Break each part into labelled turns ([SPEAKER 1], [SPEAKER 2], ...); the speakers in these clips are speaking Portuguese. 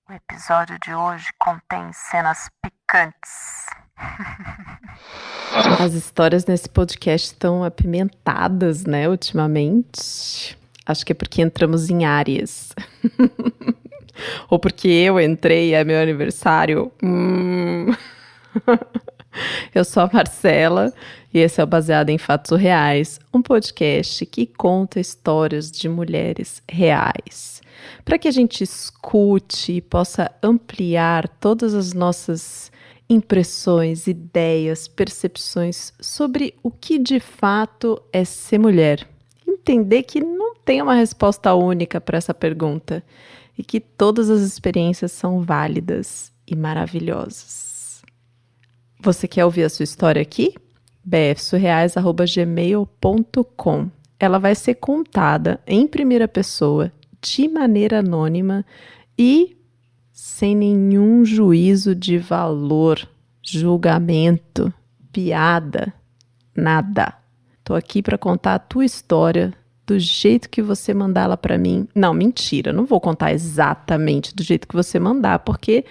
[SPEAKER 1] O episódio de hoje contém cenas picantes.
[SPEAKER 2] As histórias nesse podcast estão apimentadas, né, ultimamente. Acho que é porque entramos em áreas. Ou porque eu entrei, é meu aniversário. Eu sou a Marcela e esse é o Baseado em Fatos Reais, um podcast que conta histórias de mulheres reais, para que a gente escute e possa ampliar todas as nossas impressões, ideias, percepções sobre o que de fato é ser mulher. Entender que não tem uma resposta única para essa pergunta e que todas as experiências são válidas e maravilhosas. Você quer ouvir a sua história aqui? bfsurreais@gmail.com. Ela vai ser contada em primeira pessoa, de maneira anônima e sem nenhum juízo de valor, julgamento, piada, nada. Tô aqui para contar a tua história do jeito que você mandar ela para mim. Não, mentira, não vou contar exatamente do jeito que você mandar, porque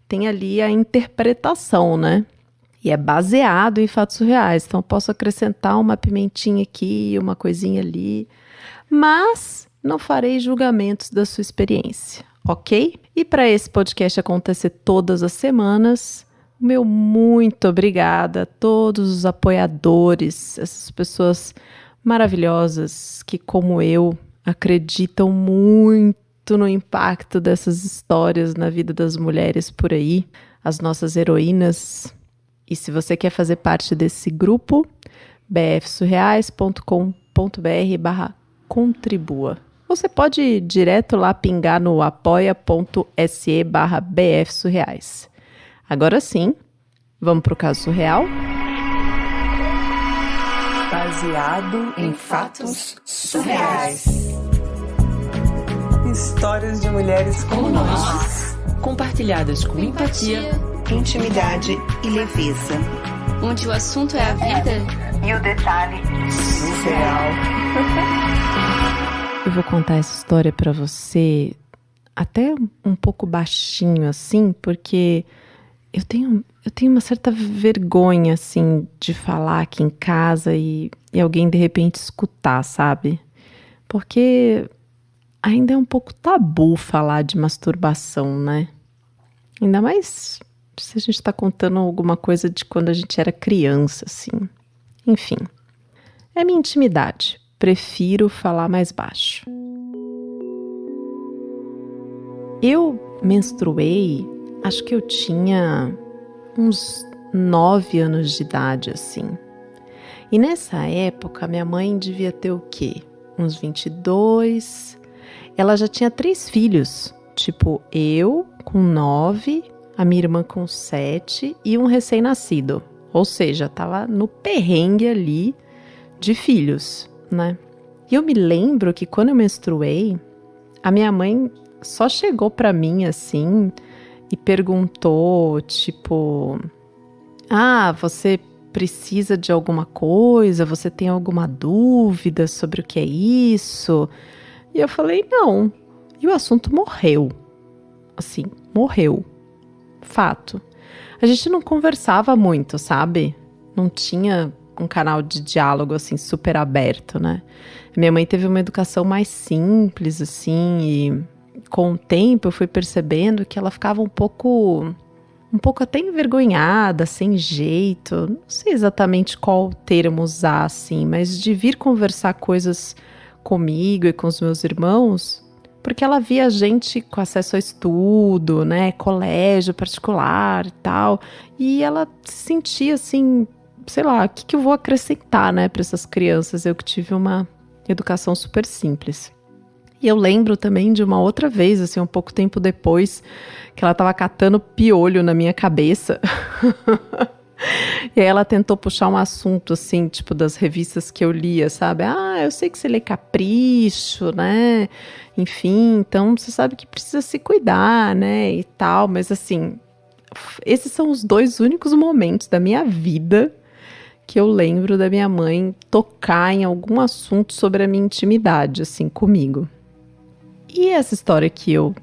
[SPEAKER 2] tem ali a interpretação, né? E é baseado em fatos reais, então posso acrescentar uma pimentinha aqui, uma coisinha ali, mas não farei julgamentos da sua experiência, ok? E para esse podcast acontecer todas as semanas, meu muito obrigada a todos os apoiadores, essas pessoas maravilhosas que, como eu, acreditam muito no impacto dessas histórias na vida das mulheres por aí, as nossas heroínas. E se você quer fazer parte desse grupo, bfsurreais.com.br/contribua. Você pode ir direto lá pingar no apoia.se/bfsurreais. Agora sim, vamos para o caso surreal?
[SPEAKER 3] Baseado em fatos surreais. Histórias de mulheres como nós,
[SPEAKER 4] compartilhadas com empatia,
[SPEAKER 3] intimidade e leveza.
[SPEAKER 4] onde o assunto é a vida
[SPEAKER 1] E o detalhe
[SPEAKER 3] Surreal.
[SPEAKER 2] Eu vou contar essa história para você até um pouco baixinho assim, porque eu tenho uma certa vergonha assim de falar aqui em casa e alguém de repente escutar, sabe? Porque ainda é um pouco tabu falar de masturbação, né? Ainda mais se a gente tá contando alguma coisa de quando a gente era criança, assim. Enfim, é minha intimidade. Prefiro falar mais baixo. Eu menstruei, acho que eu tinha uns 9 anos de idade, assim. E nessa época, minha mãe devia ter o quê? Uns 22. Ela já tinha 3 filhos. Tipo, eu com 9, a minha irmã com 7 e um recém-nascido. Ou seja, tava no perrengue ali de filhos, né? E eu me lembro que quando eu menstruei, a minha mãe só chegou pra mim assim e perguntou, tipo... Ah, você precisa de alguma coisa? Você tem alguma dúvida sobre o que é isso? E eu falei, não. E o assunto morreu. Assim, morreu. Fato. A gente não conversava muito, sabe? Não tinha um canal de diálogo, assim, super aberto, né? Minha mãe teve uma educação mais simples, assim, e com o tempo eu fui percebendo que ela ficava um pouco até envergonhada, sem jeito. Não sei exatamente qual termo usar, assim, mas de vir conversar coisas comigo e com os meus irmãos... Porque ela via gente com acesso a estudo, né, colégio particular e tal, e ela se sentia assim, sei lá, o que eu vou acrescentar, né, para essas crianças, eu que tive uma educação super simples. E eu lembro também de uma outra vez, assim, um pouco tempo depois, que ela estava catando piolho na minha cabeça. E aí ela tentou puxar um assunto, assim, tipo das revistas que eu lia, sabe? Ah, eu sei que você lê Capricho, né? Enfim, então você sabe que precisa se cuidar, né? E tal, mas assim, esses são os 2 únicos momentos da minha vida que eu lembro da minha mãe tocar em algum assunto sobre a minha intimidade, assim, comigo. E essa história que eu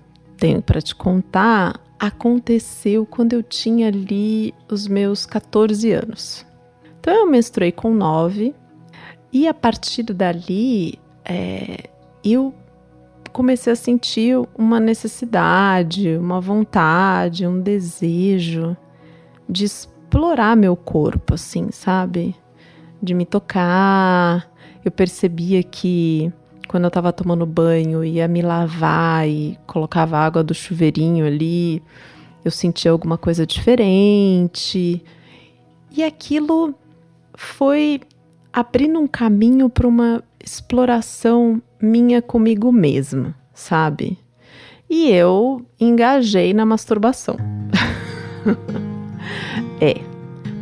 [SPEAKER 2] tenho para te contar aconteceu quando eu tinha ali os meus 14 anos. Então eu menstruei com 9 e a partir dali eu comecei a sentir uma necessidade, uma vontade, um desejo de explorar meu corpo, assim, sabe? De me tocar. Eu percebia que quando eu estava tomando banho, ia me lavar e colocava água do chuveirinho ali, eu sentia alguma coisa diferente. E aquilo foi abrindo um caminho para uma exploração minha comigo mesma, sabe? E eu engajei na masturbação.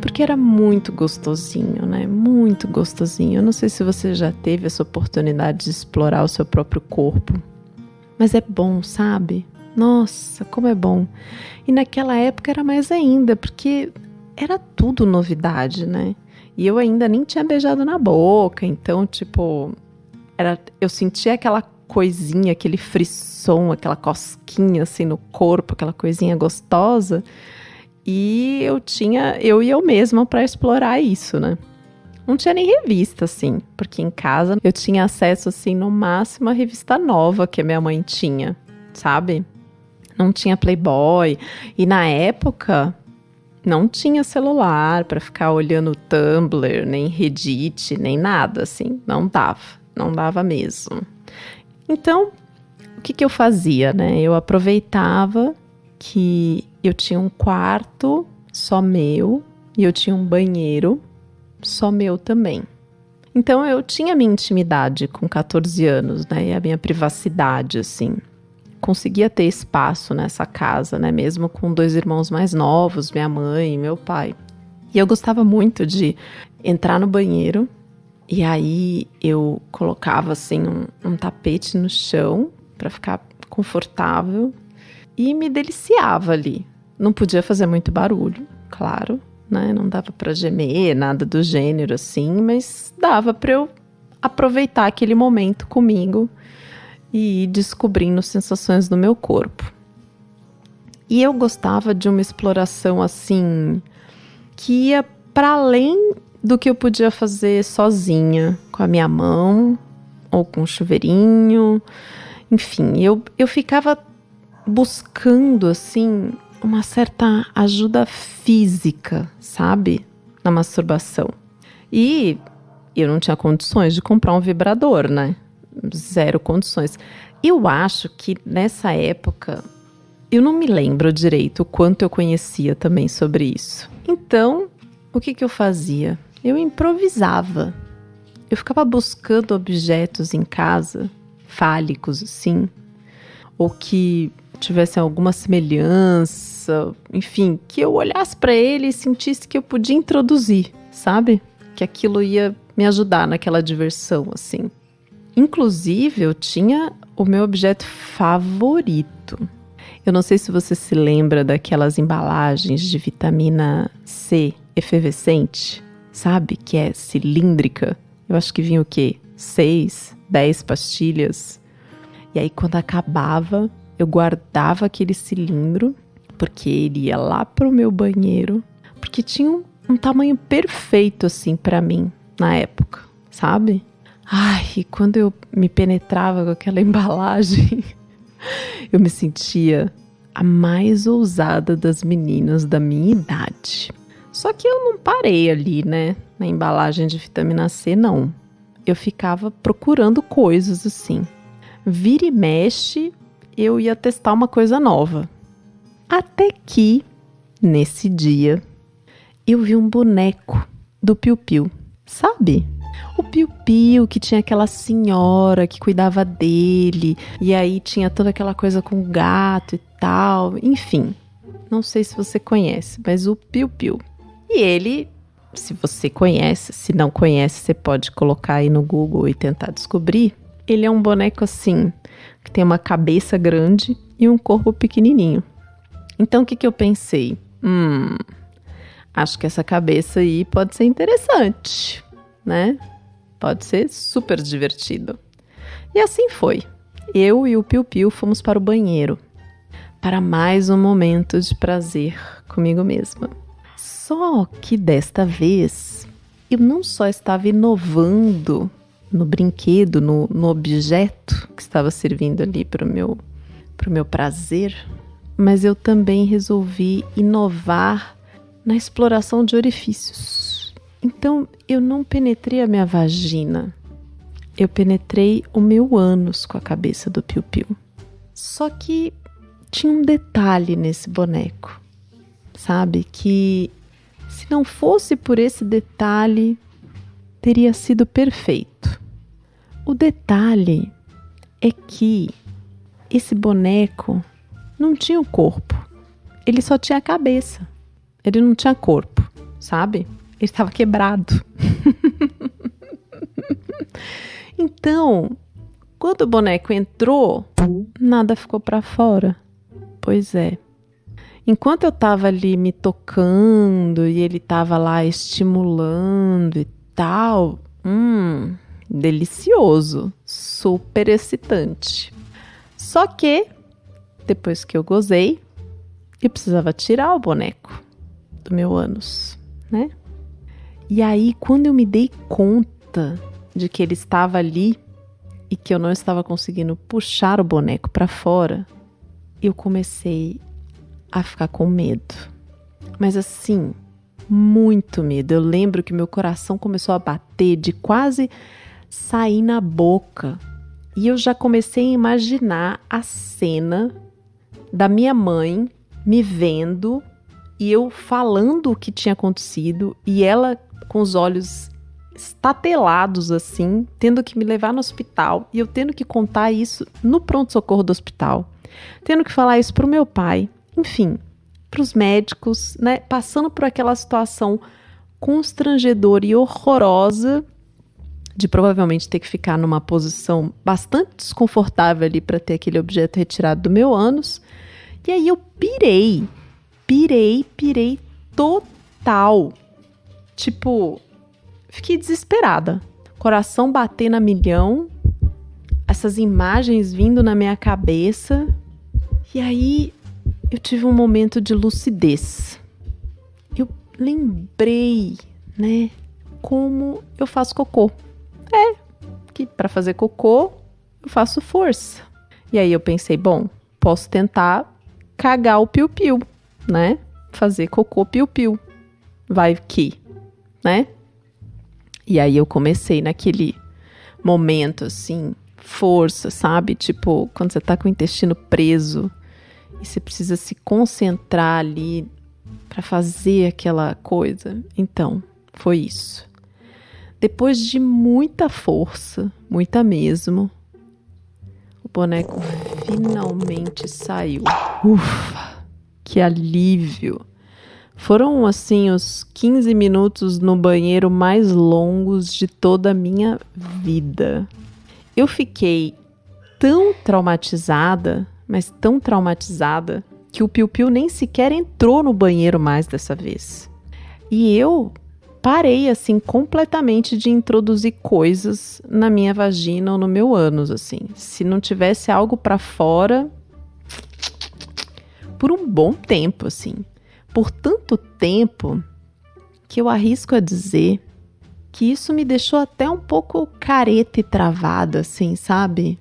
[SPEAKER 2] Porque era muito gostosinho, né? Muito gostosinho. Eu não sei se você já teve essa oportunidade de explorar o seu próprio corpo. Mas é bom, sabe? Nossa, como é bom. E naquela época era mais ainda, porque era tudo novidade, né? E eu ainda nem tinha beijado na boca. Então, eu sentia aquela coisinha, aquele frisson, aquela cosquinha assim no corpo, aquela coisinha gostosa. E eu e eu mesma para explorar isso, né? Não tinha nem revista, assim, porque em casa eu tinha acesso, assim, no máximo à revista Nova que a minha mãe tinha, sabe? Não tinha Playboy. E na época não tinha celular para ficar olhando Tumblr, nem Reddit, nem nada, assim. Não dava mesmo. Então, o que eu fazia, né? Eu aproveitava que eu tinha um quarto só meu e eu tinha um banheiro só meu também. Então eu tinha minha intimidade com 14 anos, né? E a minha privacidade, assim. Conseguia ter espaço nessa casa, né? Mesmo com 2 irmãos mais novos, minha mãe e meu pai. E eu gostava muito de entrar no banheiro e aí eu colocava, assim, um tapete no chão para ficar confortável e me deliciava ali. Não podia fazer muito barulho, claro, né? Não dava para gemer, nada do gênero assim, mas dava para eu aproveitar aquele momento comigo e ir descobrindo sensações no meu corpo. E eu gostava de uma exploração assim, que ia para além do que eu podia fazer sozinha, com a minha mão ou com um chuveirinho. Enfim, eu ficava buscando assim uma certa ajuda física, sabe? Na masturbação. E eu não tinha condições de comprar um vibrador, né? 0 condições. Eu acho que nessa época, eu não me lembro direito o quanto eu conhecia também sobre isso. Então, o que eu fazia? Eu improvisava. Eu ficava buscando objetos em casa, fálicos assim, ou que tivessem alguma semelhança, enfim, que eu olhasse para ele e sentisse que eu podia introduzir, sabe? Que aquilo ia me ajudar naquela diversão, assim. Inclusive, eu tinha o meu objeto favorito. Eu não sei se você se lembra daquelas embalagens de vitamina C efervescente, sabe? Que é cilíndrica. Eu acho que vinha o quê? 6, 10 pastilhas. E aí, quando acabava, eu guardava aquele cilindro, porque ele ia lá pro meu banheiro, porque tinha um tamanho perfeito, assim, pra mim, na época, sabe? Ai, e quando eu me penetrava com aquela embalagem, eu me sentia a mais ousada das meninas da minha idade. Só que eu não parei ali, né, na embalagem de vitamina C, não. Eu ficava procurando coisas assim. Vira e mexe, eu ia testar uma coisa nova. Até que, nesse dia, eu vi um boneco do Piu Piu, sabe? O Piu Piu, que tinha aquela senhora que cuidava dele, e aí tinha toda aquela coisa com o gato e tal, enfim. Não sei se você conhece, mas o Piu Piu. E ele, se você conhece, se não conhece, você pode colocar aí no Google e tentar descobrir. Ele é um boneco assim, que tem uma cabeça grande e um corpo pequenininho. Então o que eu pensei? Acho que essa cabeça aí pode ser interessante, né? Pode ser super divertido. E assim foi. Eu e o Piu Piu fomos para o banheiro. para mais um momento de prazer comigo mesma. Só que desta vez, eu não só estava inovando no brinquedo, no objeto que estava servindo ali para o meu prazer, mas eu também resolvi inovar na exploração de orifícios. Então, eu não penetrei a minha vagina, eu penetrei o meu ânus com a cabeça do piu-piu. Só que tinha um detalhe nesse boneco, sabe? Que se não fosse por esse detalhe, teria sido perfeito. O detalhe é que esse boneco não tinha o corpo, ele só tinha a cabeça. Ele não tinha corpo, sabe? Ele estava quebrado. Então, quando o boneco entrou, nada ficou para fora. Pois é. Enquanto eu estava ali me tocando e ele estava lá estimulando e tal, delicioso, super excitante. Só que, depois que eu gozei, eu precisava tirar o boneco do meu ânus, né? E aí, quando eu me dei conta de que ele estava ali e que eu não estava conseguindo puxar o boneco para fora, eu comecei a ficar com medo. Mas assim, muito medo. Eu lembro que meu coração começou a bater de quase sair na boca. E eu já comecei a imaginar a cena da minha mãe me vendo e eu falando o que tinha acontecido e ela com os olhos estatelados assim, tendo que me levar no hospital e eu tendo que contar isso no pronto-socorro do hospital, tendo que falar isso pro meu pai, enfim, pros médicos, né, passando por aquela situação constrangedora e horrorosa de provavelmente ter que ficar numa posição bastante desconfortável ali para ter aquele objeto retirado do meu ânus. E aí eu pirei total. Tipo, fiquei desesperada. Coração batendo a milhão. Essas imagens vindo na minha cabeça. E aí eu tive um momento de lucidez. Eu lembrei, né, como eu faço cocô. Que para fazer cocô eu faço força. E aí eu pensei, bom, posso tentar cagar o piu-piu, né? Fazer cocô piu-piu. Vai que, né? E aí eu comecei naquele momento assim, força, sabe? Tipo, quando você tá com o intestino preso e você precisa se concentrar ali para fazer aquela coisa. Então, foi isso. Depois de muita força, muita mesmo, o boneco finalmente saiu. Ufa, que alívio! Foram, assim, os 15 minutos no banheiro mais longos de toda a minha vida. Eu fiquei tão traumatizada, mas tão traumatizada, que o piu-piu nem sequer entrou no banheiro mais dessa vez. E eu parei, assim, completamente de introduzir coisas na minha vagina ou no meu ânus, assim. Se não tivesse algo pra fora, por um bom tempo, assim. Por tanto tempo que eu arrisco a dizer que isso me deixou até um pouco careta e travada, assim, sabe?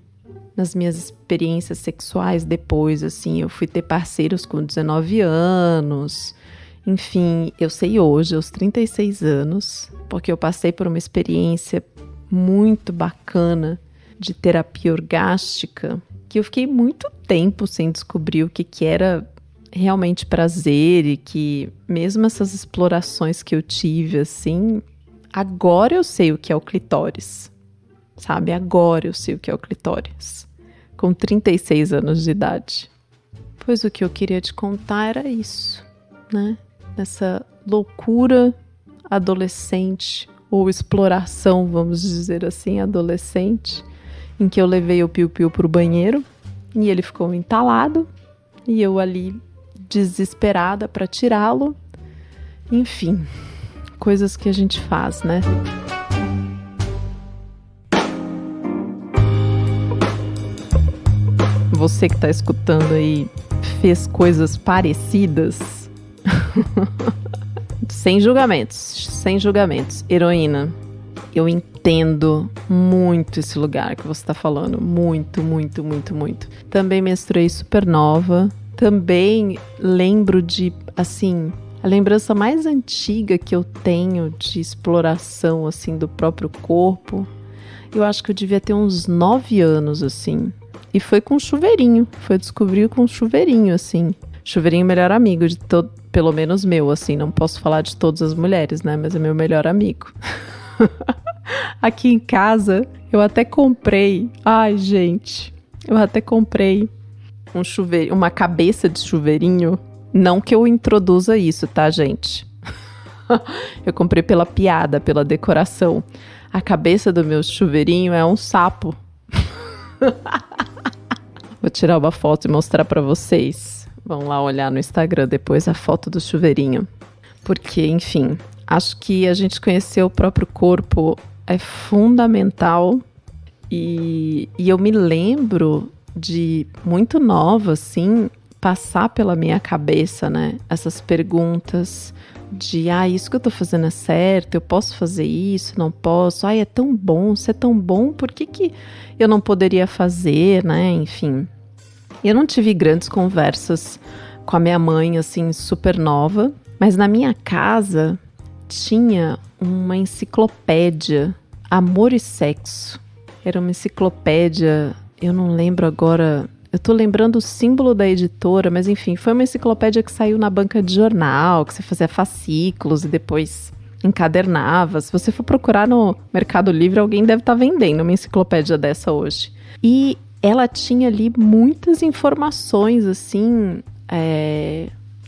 [SPEAKER 2] Nas minhas experiências sexuais depois, assim. Eu fui ter parceiros com 19 anos... Enfim, eu sei hoje, aos 36 anos, porque eu passei por uma experiência muito bacana de terapia orgástica, que eu fiquei muito tempo sem descobrir o que era realmente prazer e que mesmo essas explorações que eu tive, assim, agora eu sei o que é o clitóris, sabe? Agora eu sei o que é o clitóris, com 36 anos de idade. Pois o que eu queria te contar era isso, né? Nessa loucura adolescente, ou exploração, vamos dizer assim, adolescente, em que eu levei o piu-piu pro banheiro e ele ficou entalado e eu ali desesperada para tirá-lo. Enfim, coisas que a gente faz, né? Você que tá escutando aí fez coisas parecidas? Sem julgamentos. Heroína, eu entendo muito esse lugar que você tá falando. Muito. Também menstruei super nova. Também lembro de, assim, a lembrança mais antiga que eu tenho de exploração, assim, do próprio corpo. Eu acho que eu devia ter uns 9 anos, assim. E foi com chuveirinho. Foi descobrir com chuveirinho, assim. Chuveirinho melhor amigo de todo, pelo menos meu, assim. Não posso falar de todas as mulheres, né? Mas é meu melhor amigo. Aqui em casa, eu até comprei. Ai, gente. Eu até comprei um chuveirinho, uma cabeça de chuveirinho. Não que eu introduza isso, tá, gente? Eu comprei pela piada, pela decoração. A cabeça do meu chuveirinho é um sapo. Vou tirar uma foto e mostrar pra vocês. Vão lá olhar no Instagram depois a foto do chuveirinho. Porque, enfim, acho que a gente conhecer o próprio corpo é fundamental. E eu me lembro de, muito nova, assim, passar pela minha cabeça, né? Essas perguntas de, isso que eu tô fazendo é certo, eu posso fazer isso, não posso, é tão bom, se é tão bom, por que eu não poderia fazer, né? Enfim, eu não tive grandes conversas com a minha mãe, assim, super nova, mas na minha casa tinha uma enciclopédia, Amor e Sexo. Era uma enciclopédia, eu não lembro agora. Eu tô lembrando o símbolo da editora, mas enfim, foi uma enciclopédia que saiu na banca de jornal, que você fazia fascículos e depois encadernava. Se você for procurar no Mercado Livre, alguém deve estar vendendo uma enciclopédia dessa hoje. E ela tinha ali muitas informações, assim,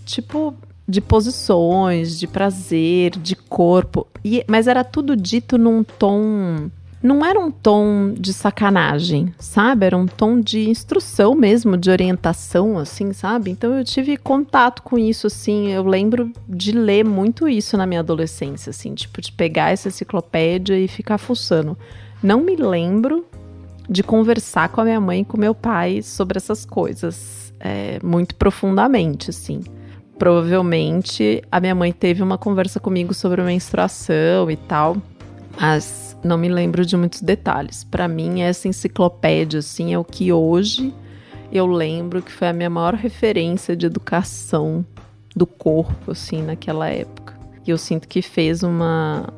[SPEAKER 2] tipo, de posições, de prazer, de corpo. Mas era tudo dito num tom... Não era um tom de sacanagem, sabe? Era um tom de instrução mesmo, de orientação, assim, sabe? Então eu tive contato com isso, assim. Eu lembro de ler muito isso na minha adolescência, assim. Tipo, de pegar essa enciclopédia e ficar fuçando. Não me lembro de conversar com a minha mãe e com meu pai sobre essas coisas muito profundamente, assim. Provavelmente a minha mãe teve uma conversa comigo sobre menstruação e tal, mas não me lembro de muitos detalhes. Para mim, essa enciclopédia, assim, é o que hoje eu lembro que foi a minha maior referência de educação do corpo, assim, naquela época. E eu sinto que fez uma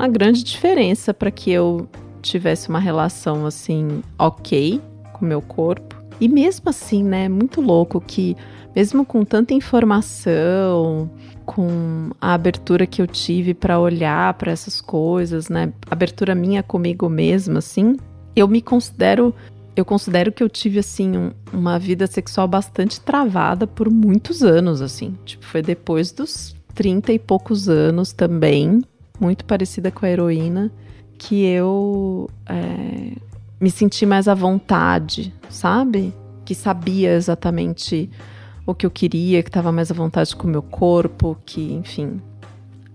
[SPEAKER 2] grande diferença para que eu tivesse uma relação, assim, ok com o meu corpo. E mesmo assim, né, muito louco que, mesmo com tanta informação, com a abertura que eu tive para olhar para essas coisas, né, abertura minha comigo mesma, assim, eu considero que eu tive, assim, uma vida sexual bastante travada por muitos anos, assim, tipo, foi depois dos 30 e poucos anos também, muito parecida com a heroína, que eu me senti mais à vontade, sabe? Que sabia exatamente o que eu queria, que estava mais à vontade com o meu corpo, que, enfim,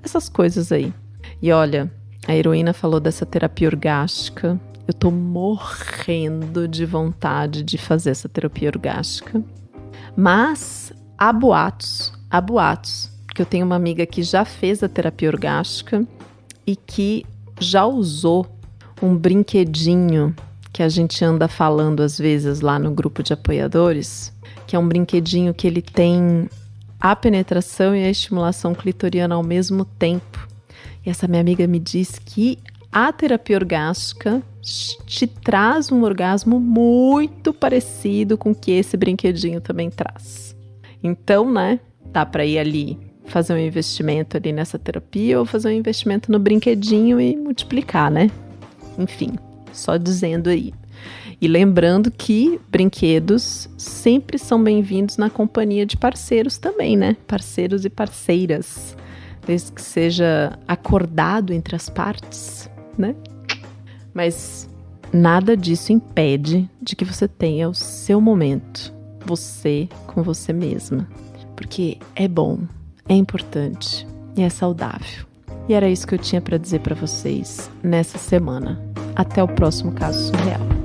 [SPEAKER 2] essas coisas aí. E olha, a heroína falou dessa terapia orgástica. Eu tô morrendo de vontade de fazer essa terapia orgástica. Mas há boatos, que eu tenho uma amiga que já fez a terapia orgástica e que já usou um brinquedinho que a gente anda falando às vezes lá no grupo de apoiadores, que é um brinquedinho que ele tem a penetração e a estimulação clitoriana ao mesmo tempo. E essa minha amiga me diz que a terapia orgástica te traz um orgasmo muito parecido com o que esse brinquedinho também traz. Então, né, dá para ir ali fazer um investimento ali nessa terapia ou fazer um investimento no brinquedinho e multiplicar, né? Enfim, só dizendo aí. E lembrando que brinquedos sempre são bem-vindos na companhia de parceiros também, né? Parceiros e parceiras. Desde que seja acordado entre as partes, né? Mas nada disso impede de que você tenha o seu momento. Você com você mesma. Porque é bom, é importante e é saudável. E era isso que eu tinha para dizer para vocês nessa semana. Até o próximo Caso Surreal.